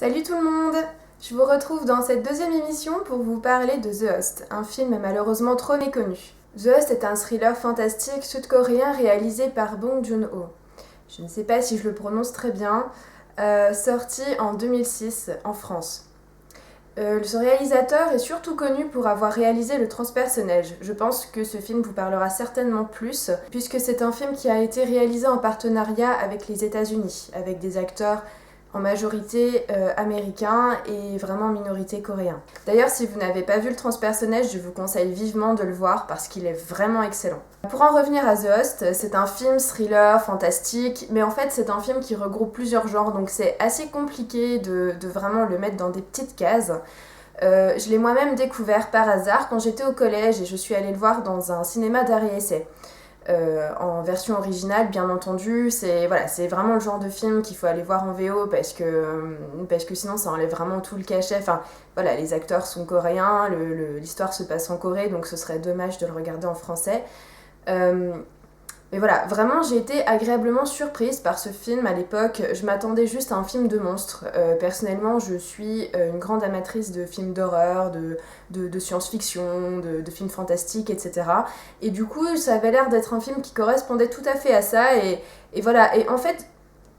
Salut tout le monde! Je vous retrouve dans cette deuxième émission pour vous parler de The Host, un film malheureusement trop méconnu. The Host est un thriller fantastique sud-coréen réalisé par Bong Joon-ho. Je ne sais pas si je le prononce très bien, sorti en 2006 en France. Ce réalisateur est surtout connu pour avoir réalisé Le Transpersonnage. Je pense que ce film vous parlera certainement plus, puisque c'est un film qui a été réalisé en partenariat avec les États-Unis, avec des acteurs en majorité américains et vraiment minorité coréens. D'ailleurs, si vous n'avez pas vu Le Transpersonnage, je vous conseille vivement de le voir parce qu'il est vraiment excellent. Pour en revenir à The Host, c'est un film thriller fantastique, mais en fait c'est un film qui regroupe plusieurs genres, donc c'est assez compliqué de vraiment le mettre dans des petites cases. Je l'ai moi-même découvert par hasard quand j'étais au collège et je suis allée le voir dans un cinéma d'art et essai. En version originale, bien entendu, c'est vraiment le genre de film qu'il faut aller voir en VO parce que sinon ça enlève vraiment tout le cachet. Enfin, voilà, les acteurs sont coréens, l'histoire se passe en Corée, donc ce serait dommage de le regarder en français. Mais voilà, vraiment j'ai été agréablement surprise par ce film à l'époque. Je m'attendais juste à un film de monstre. Personnellement, je suis une grande amatrice de films d'horreur, de science-fiction, de films fantastiques, etc. Et du coup, ça avait l'air d'être un film qui correspondait tout à fait à ça. Et voilà, et en fait,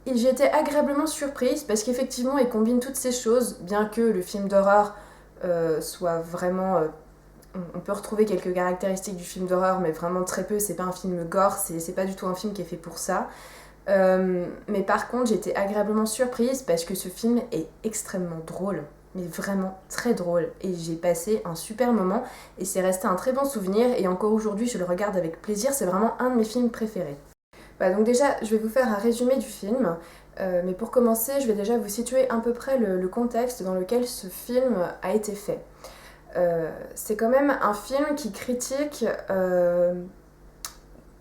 j'ai été agréablement surprise parce qu'effectivement, il combine toutes ces choses, bien que le film d'horreur soit vraiment on peut retrouver quelques caractéristiques du film d'horreur, mais vraiment très peu. C'est pas un film gore, c'est pas du tout un film qui est fait pour ça. Mais par contre, j'ai été agréablement surprise parce que ce film est extrêmement drôle, mais vraiment très drôle. Et j'ai passé un super moment et c'est resté un très bon souvenir. Et encore aujourd'hui, je le regarde avec plaisir. C'est vraiment un de mes films préférés. Donc déjà, je vais vous faire un résumé du film. Mais pour commencer, je vais déjà vous situer à peu près le contexte dans lequel ce film a été fait. C'est quand même un film qui critique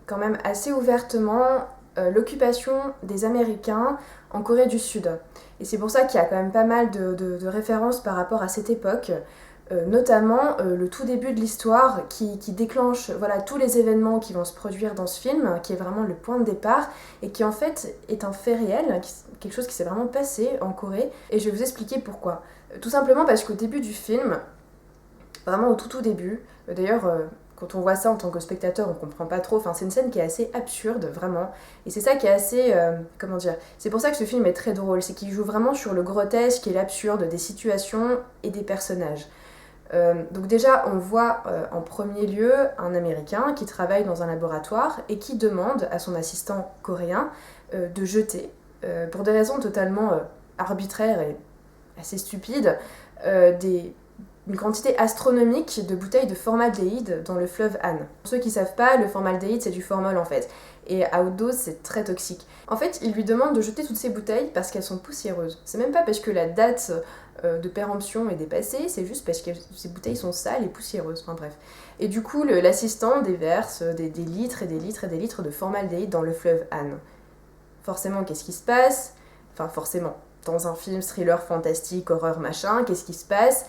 quand même assez ouvertement l'occupation des Américains en Corée du Sud. Et c'est pour ça qu'il y a quand même pas mal de références par rapport à cette époque, notamment le tout début de l'histoire qui déclenche tous les événements qui vont se produire dans ce film, qui est vraiment le point de départ, et qui en fait est un fait réel, quelque chose qui s'est vraiment passé en Corée, et je vais vous expliquer pourquoi. Tout simplement parce qu'au début du film, vraiment au tout début. D'ailleurs, quand on voit ça en tant que spectateur, on comprend pas trop. Enfin, c'est une scène qui est assez absurde, vraiment. Et c'est ça qui est assez... comment dire? C'est pour ça que ce film est très drôle. C'est qu'il joue vraiment sur le grotesque et l'absurde des situations et des personnages. Donc déjà, on voit en premier lieu un Américain qui travaille dans un laboratoire et qui demande à son assistant coréen de jeter, pour des raisons totalement arbitraires et assez stupides, une quantité astronomique de bouteilles de formaldéhyde dans le fleuve Han. Pour ceux qui ne savent pas, le formaldéhyde c'est du formol en fait. Et à haute dose, c'est très toxique. En fait, il lui demande de jeter toutes ces bouteilles parce qu'elles sont poussiéreuses. C'est même pas parce que la date de péremption est dépassée, c'est juste parce que ces bouteilles sont sales et poussiéreuses. Enfin bref. Et du coup, l'assistant déverse des litres et des litres et des litres de formaldéhyde dans le fleuve Han. Forcément, qu'est-ce qui se passe? Enfin, forcément. Dans un film thriller fantastique, horreur, machin, qu'est-ce qui se passe?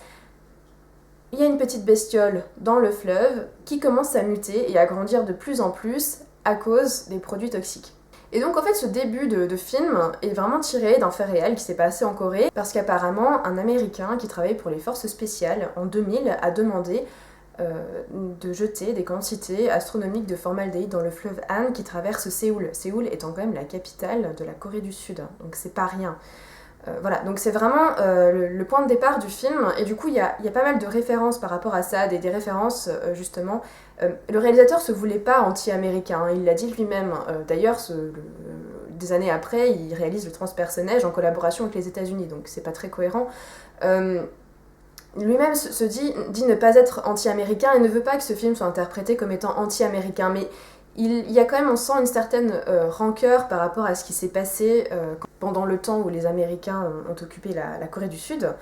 Il y a une petite bestiole dans le fleuve qui commence à muter et à grandir de plus en plus à cause des produits toxiques. Et donc en fait ce début de film est vraiment tiré d'un fait réel qui s'est passé en Corée parce qu'apparemment un Américain qui travaillait pour les forces spéciales en 2000 a demandé de jeter des quantités astronomiques de formaldéhyde dans le fleuve Han qui traverse Séoul. Séoul étant quand même la capitale de la Corée du Sud, donc c'est pas rien. Voilà, donc c'est vraiment le point de départ du film, et du coup il y a pas mal de références par rapport à ça, des références justement. Le réalisateur se voulait pas anti-américain, il l'a dit lui-même. D'ailleurs, des années après, il réalise Le Transpersonnage en collaboration avec les États-Unis, donc c'est pas très cohérent. Lui-même se dit ne pas être anti-américain et ne veut pas que ce film soit interprété comme étant anti-américain, mais il y a quand même, on sent une certaine rancœur par rapport à ce qui s'est passé pendant le temps où les Américains ont occupé la Corée du Sud.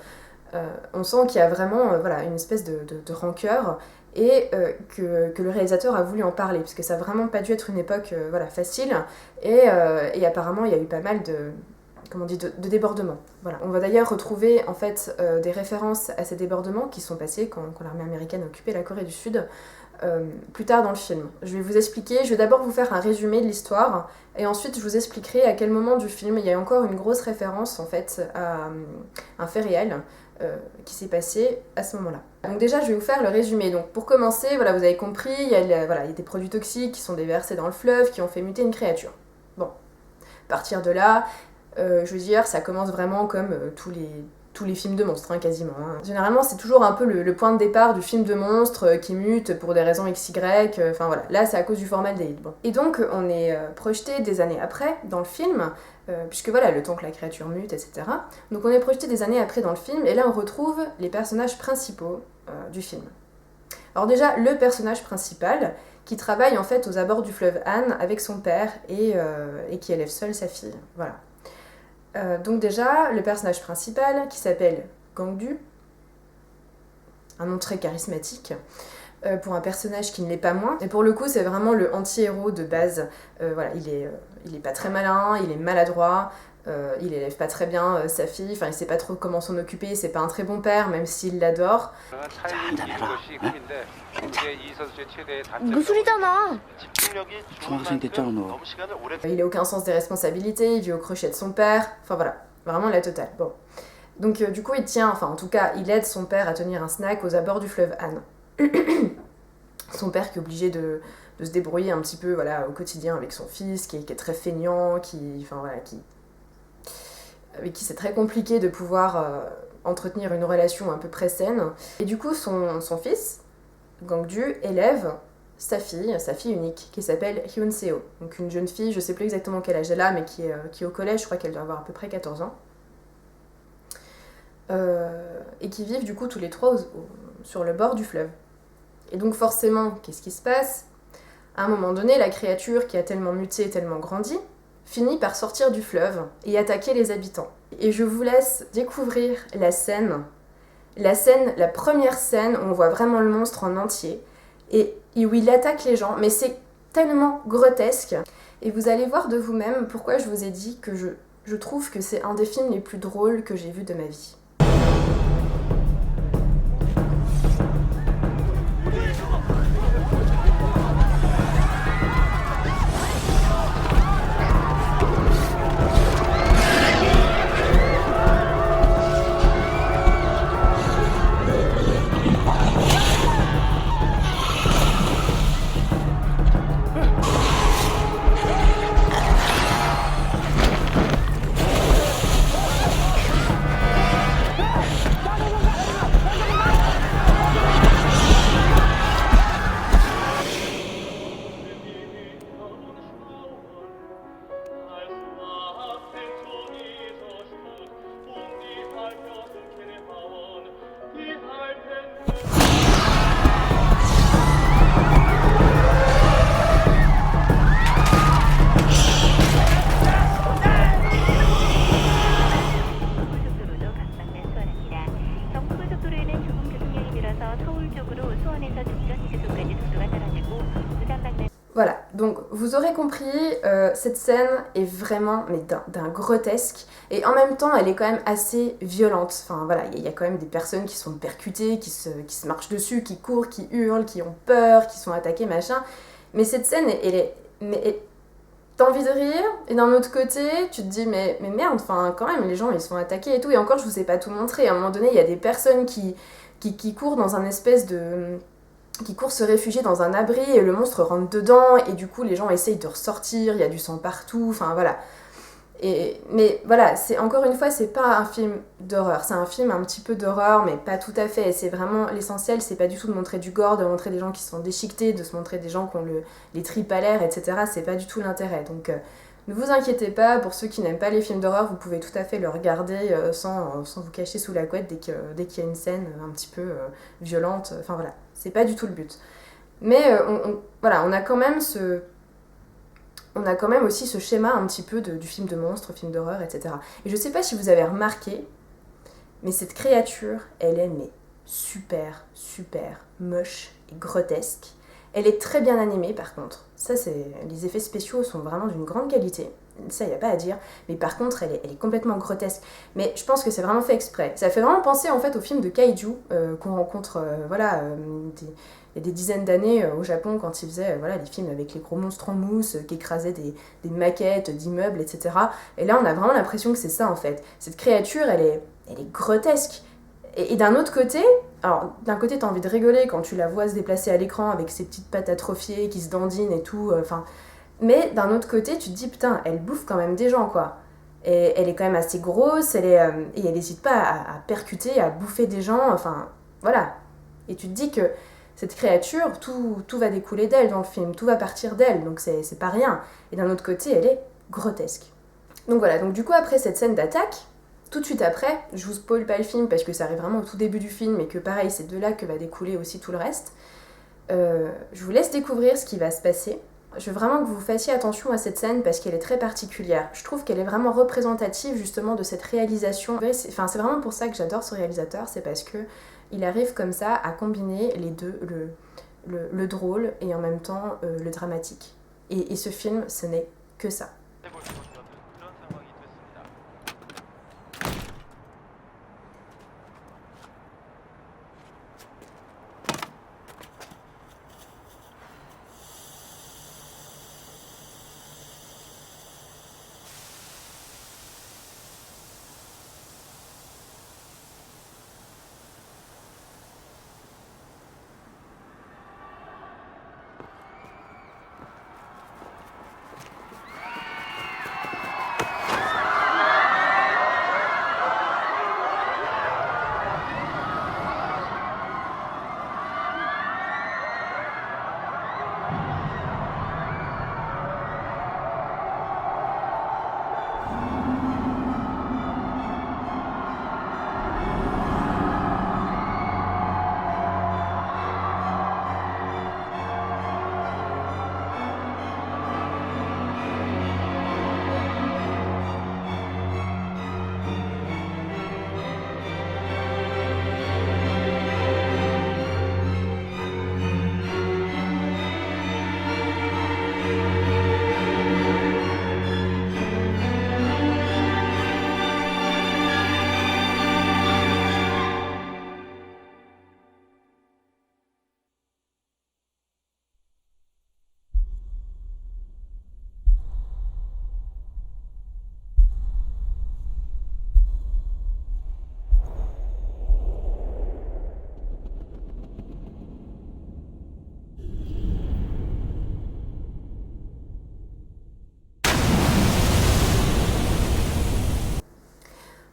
On sent qu'il y a vraiment une espèce de rancœur et que le réalisateur a voulu en parler, parce que ça n'a vraiment pas dû être une époque facile, et apparemment il y a eu pas mal de débordements. Voilà. On va d'ailleurs retrouver en fait des références à ces débordements qui sont passés quand l'armée américaine a occupé la Corée du Sud. plus tard dans le film. Je vais vous expliquer, je vais d'abord vous faire un résumé de l'histoire, et ensuite je vous expliquerai à quel moment du film il y a encore une grosse référence en fait à un fait réel qui s'est passé à ce moment-là. Donc déjà je vais vous faire le résumé. Donc pour commencer, voilà, vous avez compris, il y a des produits toxiques qui sont déversés dans le fleuve qui ont fait muter une créature. Bon, à partir de là, je veux dire, ça commence vraiment comme tous les films de monstres, hein, quasiment. Hein. Généralement, c'est toujours un peu le point de départ du film de monstre qui mute pour des raisons XY, enfin voilà. Là, c'est à cause du formaldéhyde. Bon. Et donc, on est projeté des années après dans le film, puisque voilà, le temps que la créature mute, etc. Donc on est projeté des années après dans le film, et là, on retrouve les personnages principaux du film. Alors déjà, le personnage principal, qui travaille en fait aux abords du fleuve Han avec son père, et qui élève seul sa fille. Voilà. Donc déjà, le personnage principal, qui s'appelle Gangdu, un nom très charismatique, pour un personnage qui ne l'est pas moins. Et pour le coup, c'est vraiment le anti-héros de base. Voilà, il est pas très malin, il est maladroit, il élève pas très bien sa fille, enfin il sait pas trop comment s'en occuper, c'est pas un très bon père, même s'il l'adore. Il a aucun sens des responsabilités, il vit au crochet de son père, enfin voilà, vraiment la totale. Bon. Donc du coup il tient, enfin en tout cas il aide son père à tenir un snack aux abords du fleuve Han. Son père qui est obligé de se débrouiller un petit peu voilà, au quotidien avec son fils, qui est très feignant, avec qui c'est très compliqué de pouvoir entretenir une relation à peu près saine. Et du coup son fils, Gangdu, élève sa fille unique, qui s'appelle Hyun Seo. Donc une jeune fille, je sais plus exactement quel âge elle a, mais qui est au collège, je crois qu'elle doit avoir à peu près 14 ans. Et qui vivent du coup tous les trois sur le bord du fleuve. Et donc forcément, qu'est-ce qui se passe ? À un moment donné, la créature qui a tellement muté, tellement grandi, finit par sortir du fleuve et attaquer les habitants. Et je vous laisse découvrir la première scène où on voit vraiment le monstre en entier, et où il attaque les gens, mais c'est tellement grotesque. Et vous allez voir de vous-même pourquoi je vous ai dit que je trouve que c'est un des films les plus drôles que j'ai vus de ma vie. Voilà, donc vous aurez compris, cette scène est vraiment d'un grotesque, et en même temps elle est quand même assez violente. Enfin voilà, il y a quand même des personnes qui sont percutées, qui se marchent dessus, qui courent, qui hurlent, qui ont peur, qui sont attaquées, machin. Mais cette scène, t'as envie de rire, et d'un autre côté, tu te dis mais merde, enfin quand même, les gens ils sont attaqués et tout, et encore je vous ai pas tout montré. À un moment donné, il y a des personnes qui courent dans un espèce de... qui court se réfugier dans un abri, et le monstre rentre dedans, et du coup les gens essayent de ressortir, il y a du sang partout, enfin voilà. Mais voilà, encore une fois, c'est pas un film d'horreur, c'est un film un petit peu d'horreur, mais pas tout à fait. Et c'est vraiment l'essentiel, c'est pas du tout de montrer du gore, de montrer des gens qui sont déchiquetés, de se montrer des gens qui ont les tripes à l'air, etc. C'est pas du tout l'intérêt. Donc ne vous inquiétez pas, pour ceux qui n'aiment pas les films d'horreur, vous pouvez tout à fait le regarder sans vous cacher sous la couette dès qu'il y a une scène un petit peu violente. Enfin voilà, c'est pas du tout le but. Mais voilà, on a quand même aussi ce schéma un petit peu du film de monstre, film d'horreur, etc. Et je sais pas si vous avez remarqué, mais cette créature, elle est super, super moche et grotesque. Elle est très bien animée par contre. Ça, les effets spéciaux sont vraiment d'une grande qualité. Ça, il n'y a pas à dire. Mais par contre, elle est complètement grotesque. Mais je pense que c'est vraiment fait exprès. Ça fait vraiment penser en fait au film de Kaiju qu'on rencontre, il y a des dizaines d'années au Japon, quand ils faisaient les films avec les gros monstres en mousse qui écrasaient des maquettes d'immeubles, etc. Et là, on a vraiment l'impression que c'est ça, en fait. Cette créature, elle est grotesque. Et d'un autre côté, alors d'un côté, t'as envie de rigoler quand tu la vois se déplacer à l'écran avec ses petites pattes atrophiées qui se dandinent et tout, mais d'un autre côté, tu te dis, putain, elle bouffe quand même des gens, quoi. Et elle est quand même assez grosse, et elle n'hésite pas à percuter, à bouffer des gens, enfin, voilà. Et tu te dis que cette créature, tout va découler d'elle dans le film, tout va partir d'elle, donc c'est pas rien. Et d'un autre côté, elle est grotesque. Donc voilà, donc du coup, après cette scène d'attaque, tout de suite après, je vous spoil pas le film parce que ça arrive vraiment au tout début du film et que pareil, c'est de là que va découler aussi tout le reste, je vous laisse découvrir ce qui va se passer. Je veux vraiment que vous fassiez attention à cette scène parce qu'elle est très particulière. Je trouve qu'elle est vraiment représentative justement de cette réalisation. C'est vraiment pour ça que j'adore ce réalisateur, c'est parce que il arrive comme ça à combiner les deux, le drôle et en même temps le dramatique. Et ce film, ce n'est que ça.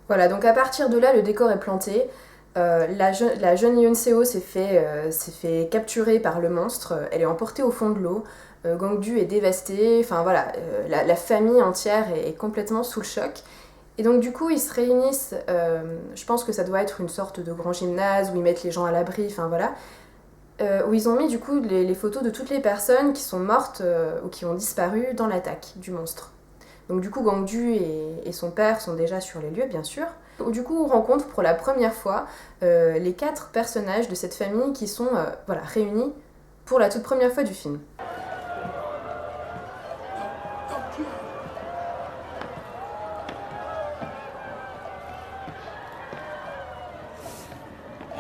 Voilà, donc à partir de là, le décor est planté. La jeune Yoon Seo s'est fait capturer par le monstre. Elle est emportée au fond de l'eau. Gangdu est dévasté. Enfin voilà, la famille entière est complètement sous le choc. Et donc du coup, ils se réunissent. Je pense que ça doit être une sorte de grand gymnase où ils mettent les gens à l'abri. Enfin voilà. Où ils ont mis du coup les photos de toutes les personnes qui sont mortes ou qui ont disparu dans l'attaque du monstre. Donc du coup, Gangdu et son père sont déjà sur les lieux, bien sûr. Du coup, on rencontre pour la première fois les 4 personnages de cette famille qui sont réunis pour la toute première fois du film.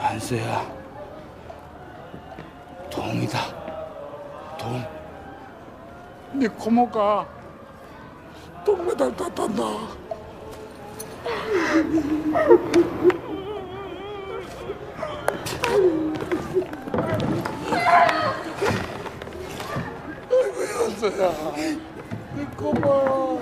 한세야, 동이다. 동. 네 고모가 동메달 땄단다. 아이고 한세야, 네 고모.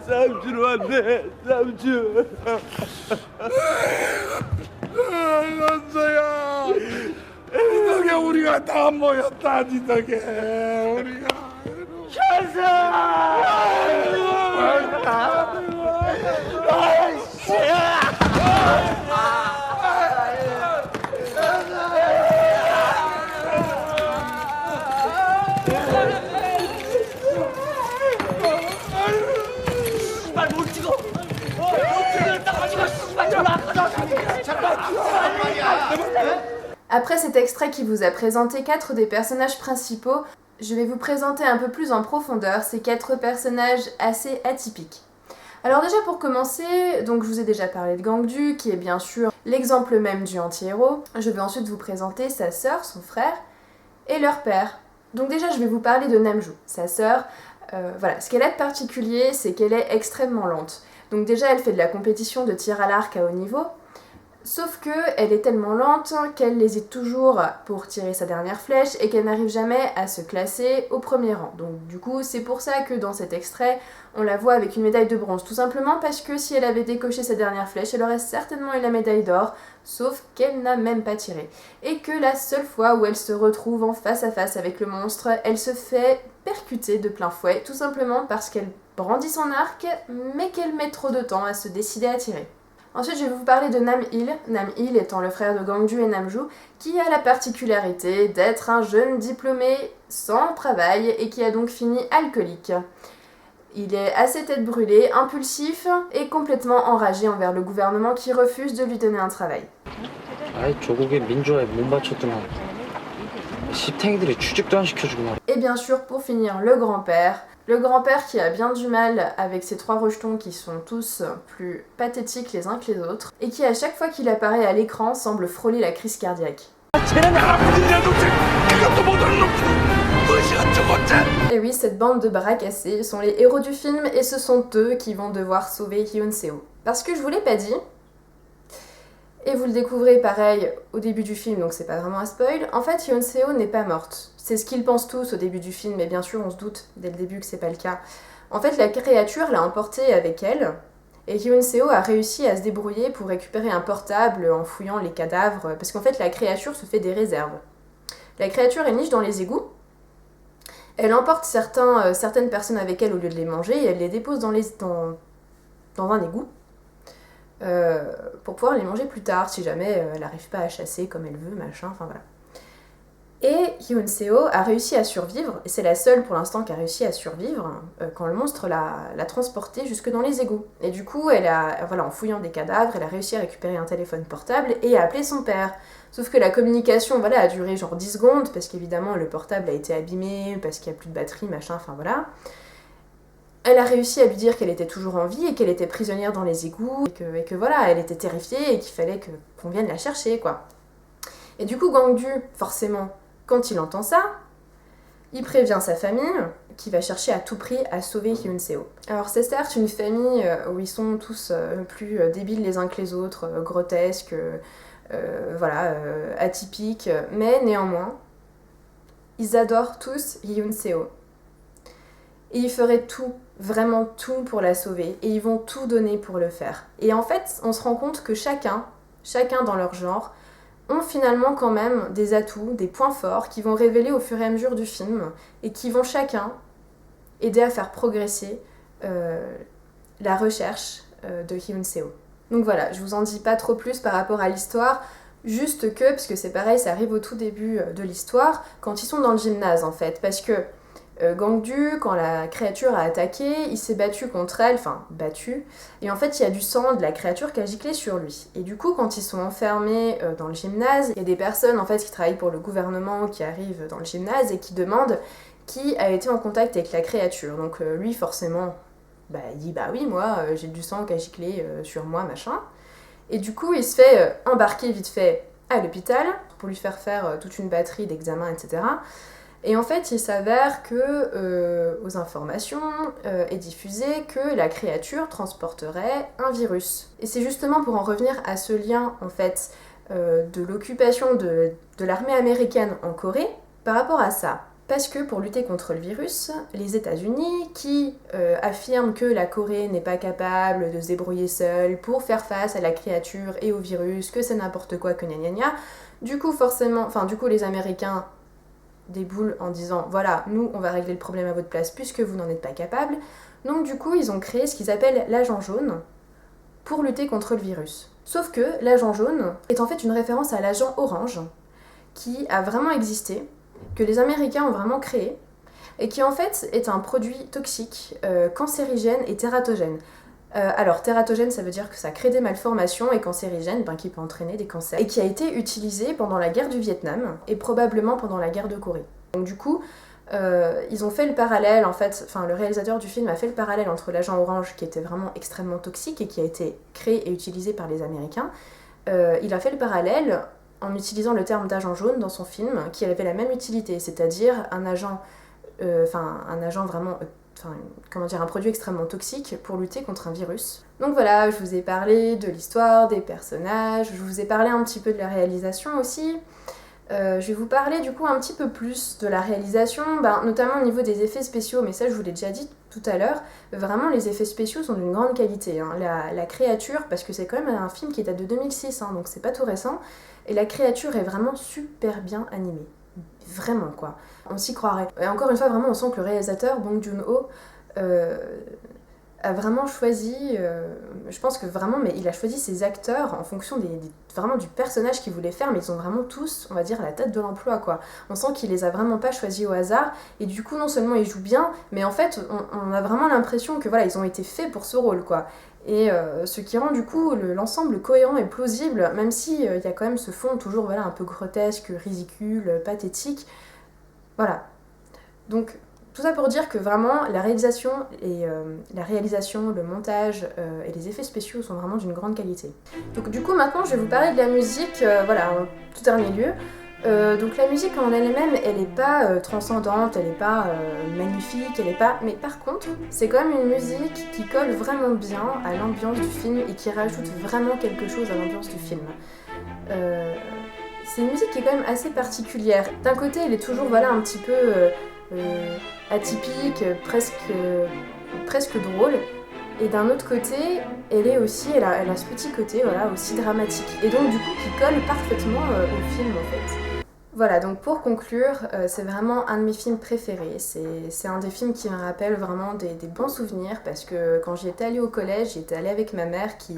삼촌 왔네, 삼촌. 현서야, 이 덕에 우리가 다 모였다, 이 덕에 우리가. 현서! 아이씨! 현서! Après cet extrait qui vous a présenté 4 des personnages principaux, je vais vous présenter un peu plus en profondeur ces 4 personnages assez atypiques. Alors déjà pour commencer, donc je vous ai déjà parlé de Gangdu, qui est bien sûr l'exemple même du anti-héros. Je vais ensuite vous présenter sa sœur, son frère, et leur père. Donc déjà je vais vous parler de Namju, sa sœur. Voilà, ce qu'elle a de particulier, c'est qu'elle est extrêmement lente. Donc déjà elle fait de la compétition de tir à l'arc à haut niveau, sauf qu'elle est tellement lente qu'elle hésite toujours pour tirer sa dernière flèche et qu'elle n'arrive jamais à se classer au premier rang. Donc du coup c'est pour ça que dans cet extrait on la voit avec une médaille de bronze, tout simplement parce que si elle avait décoché sa dernière flèche, elle aurait certainement eu la médaille d'or, sauf qu'elle n'a même pas tiré. Et que la seule fois où elle se retrouve en face à face avec le monstre, elle se fait percuter de plein fouet, tout simplement parce qu'elle brandit son arc, mais qu'elle met trop de temps à se décider à tirer. Ensuite, je vais vous parler de Nam-il, Nam-il étant le frère de Gangdu et Namju, qui a la particularité d'être un jeune diplômé sans travail et qui a donc fini alcoolique. Il est assez tête brûlée, impulsif et complètement enragé envers le gouvernement qui refuse de lui donner un travail. Et bien sûr, pour finir, le grand-père. Le grand-père qui a bien du mal avec ses 3 rejetons qui sont tous plus pathétiques les uns que les autres, et qui à chaque fois qu'il apparaît à l'écran semble frôler la crise cardiaque. Et oui, cette bande de bras cassés sont les héros du film et ce sont eux qui vont devoir sauver Hyun-seo. Parce que je vous l'ai pas dit, et vous le découvrez pareil au début du film, donc c'est pas vraiment un spoil, en fait Hyun-seo n'est pas morte. C'est ce qu'ils pensent tous au début du film, mais bien sûr on se doute dès le début que c'est pas le cas. En fait la créature l'a emportée avec elle, et Hyun-seo a réussi à se débrouiller pour récupérer un portable en fouillant les cadavres, parce qu'en fait la créature se fait des réserves. La créature est niche dans les égouts, elle emporte certaines personnes avec elle au lieu de les manger, et elle les dépose dans un égout, pour pouvoir les manger plus tard, si jamais elle n'arrive pas à chasser comme elle veut, machin, enfin voilà. Et Hyun-seo a réussi à survivre, et c'est la seule pour l'instant qui a réussi à survivre, quand le monstre l'a transportée jusque dans les égouts. Et du coup, en fouillant des cadavres, elle a réussi à récupérer un téléphone portable et à appeler son père. Sauf que la communication, a duré genre 10 secondes, parce qu'évidemment le portable a été abîmé, parce qu'il n'y a plus de batterie, machin, enfin voilà. Elle a réussi à lui dire qu'elle était toujours en vie et qu'elle était prisonnière dans les égouts, et que voilà, elle était terrifiée et qu'il fallait qu'on vienne la chercher, quoi. Et du coup, Gangdu, forcément, quand il entend ça, il prévient sa famille, qui va chercher à tout prix à sauver Hyun-seo. Alors c'est certes une famille où ils sont tous plus débiles les uns que les autres, grotesques, atypiques, mais néanmoins, ils adorent tous Hyun-seo. Et ils feraient tout, vraiment tout pour la sauver, et ils vont tout donner pour le faire. Et en fait, on se rend compte que chacun dans leur genre, ont finalement quand même des atouts, des points forts qui vont révéler au fur et à mesure du film et qui vont chacun aider à faire progresser la recherche de Hyun-seo. Donc voilà, je vous en dis pas trop plus par rapport à l'histoire, juste que, parce que c'est pareil, ça arrive au tout début de l'histoire, quand ils sont dans le gymnase en fait, parce que Gangdu, quand la créature a attaqué, il s'est battu contre elle, et en fait il y a du sang de la créature qui a giclé sur lui. Et du coup, quand ils sont enfermés dans le gymnase, il y a des personnes en fait qui travaillent pour le gouvernement qui arrivent dans le gymnase et qui demandent qui a été en contact avec la créature. Donc lui forcément, il dit oui, moi j'ai du sang qui a giclé sur moi, machin. Et du coup il se fait embarquer vite fait à l'hôpital pour lui faire toute une batterie d'examens, etc. Et en fait, il s'avère que, aux informations, est diffusé que la créature transporterait un virus. Et c'est justement pour en revenir à ce lien, en fait, de l'occupation de l'armée américaine en Corée par rapport à ça. Parce que pour lutter contre le virus, les États-Unis, qui affirment que la Corée n'est pas capable de se débrouiller seule pour faire face à la créature et au virus, que c'est n'importe quoi, que gna gna gna, du coup les Américains déboulent en disant voilà, nous on va régler le problème à votre place puisque vous n'en êtes pas capable. Donc du coup ils ont créé ce qu'ils appellent l'agent jaune pour lutter contre le virus. Sauf que l'agent jaune est en fait une référence à l'agent orange qui a vraiment existé, que les Américains ont vraiment créé et qui en fait est un produit toxique, cancérigène et tératogène. Alors, tératogène, ça veut dire que ça crée des malformations, et cancérigène, qui peut entraîner des cancers, et qui a été utilisé pendant la guerre du Vietnam, et probablement pendant la guerre de Corée. Donc du coup, ils ont fait le parallèle, en fait, le réalisateur du film a fait le parallèle entre l'agent orange, qui était vraiment extrêmement toxique, et qui a été créé et utilisé par les Américains. Il a fait le parallèle en utilisant le terme d'agent jaune dans son film, qui avait la même utilité, c'est-à-dire un agent vraiment... un produit extrêmement toxique pour lutter contre un virus. Donc voilà, je vous ai parlé de l'histoire, des personnages, je vous ai parlé un petit peu de la réalisation aussi. Je vais vous parler du coup un petit peu plus de la réalisation, notamment au niveau des effets spéciaux, mais ça je vous l'ai déjà dit tout à l'heure, vraiment les effets spéciaux sont d'une grande qualité. La créature, parce que c'est quand même un film qui date de 2006, donc c'est pas tout récent, et la créature est vraiment super bien animée. Vraiment quoi, on s'y croirait. Et encore une fois, vraiment on sent que le réalisateur, Bong Joon-ho, a vraiment choisi, je pense que vraiment, mais il a choisi ses acteurs en fonction vraiment du personnage qu'il voulait faire, mais ils ont vraiment tous, on va dire, la tête de l'emploi quoi. On sent qu'il les a vraiment pas choisis au hasard, et du coup non seulement ils jouent bien, mais en fait on a vraiment l'impression que voilà, ils ont été faits pour ce rôle quoi. Et ce qui rend du coup l'ensemble cohérent et plausible, même si y a quand même ce fond toujours voilà, un peu grotesque, ridicule, pathétique. Voilà. Donc tout ça pour dire que vraiment la réalisation, le montage et les effets spéciaux sont vraiment d'une grande qualité. Donc du coup maintenant je vais vous parler de la musique, en tout dernier lieu. Donc la musique en elle-même, elle n'est pas transcendante, elle n'est pas magnifique, mais par contre, c'est quand même une musique qui colle vraiment bien à l'ambiance du film et qui rajoute vraiment quelque chose à l'ambiance du film. C'est une musique qui est quand même assez particulière. D'un côté, elle est toujours voilà, un petit peu atypique, presque drôle. Et d'un autre côté, elle a ce petit côté voilà, aussi dramatique. Et donc du coup, qui colle parfaitement au film en fait. Voilà, donc pour conclure, c'est vraiment un de mes films préférés. C'est un des films qui me rappelle vraiment des bons souvenirs, parce que quand j'y étais allée au collège, j'y étais allée avec ma mère qui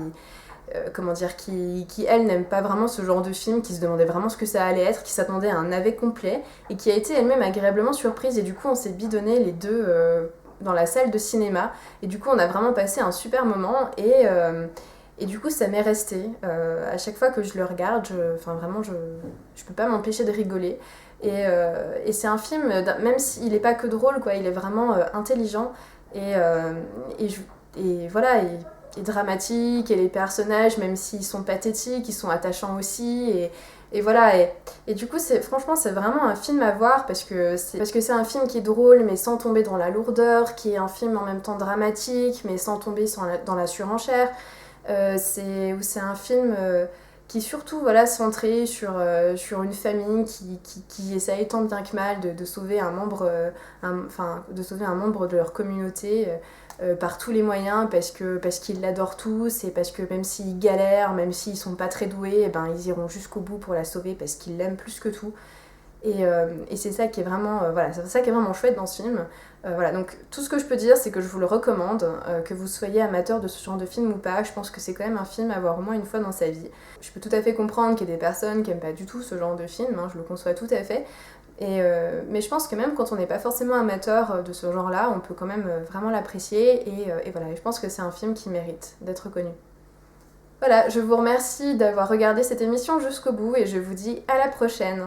elle n'aime pas vraiment ce genre de film, qui se demandait vraiment ce que ça allait être, qui s'attendait à un navet complet, et qui a été elle-même agréablement surprise, et du coup on s'est bidonné les deux dans la salle de cinéma, et du coup on a vraiment passé un super moment, et du coup ça m'est resté. À chaque fois que je le regarde, je peux pas m'empêcher de rigoler, et c'est un film, même s'il est pas que drôle, quoi, il est vraiment intelligent, et voilà, et dramatique, et les personnages, même s'ils sont pathétiques, ils sont attachants aussi, et voilà, et du coup franchement c'est vraiment un film à voir, parce que c'est un film qui est drôle mais sans tomber dans la lourdeur, qui est un film en même temps dramatique mais sans tomber dans la surenchère. C'est un film qui est surtout voilà, centré sur une famille qui essaye tant bien que mal de sauver un membre de leur communauté par tous les moyens, parce qu'ils l'adorent tous, et parce que même s'ils galèrent, même s'ils sont pas très doués, ils iront jusqu'au bout pour la sauver parce qu'ils l'aiment plus que tout. Et c'est ça qui est vraiment c'est ça qui est vraiment chouette dans ce film. Voilà, donc tout ce que je peux dire, c'est que je vous le recommande, que vous soyez amateur de ce genre de film ou pas. Je pense que c'est quand même un film à voir au moins une fois dans sa vie. Je peux tout à fait comprendre qu'il y ait des personnes qui aiment pas du tout ce genre de film, je le conçois tout à fait. Mais je pense que même quand on n'est pas forcément amateur de ce genre-là, on peut quand même vraiment l'apprécier, et voilà, je pense que c'est un film qui mérite d'être connu. Voilà, je vous remercie d'avoir regardé cette émission jusqu'au bout, et je vous dis à la prochaine.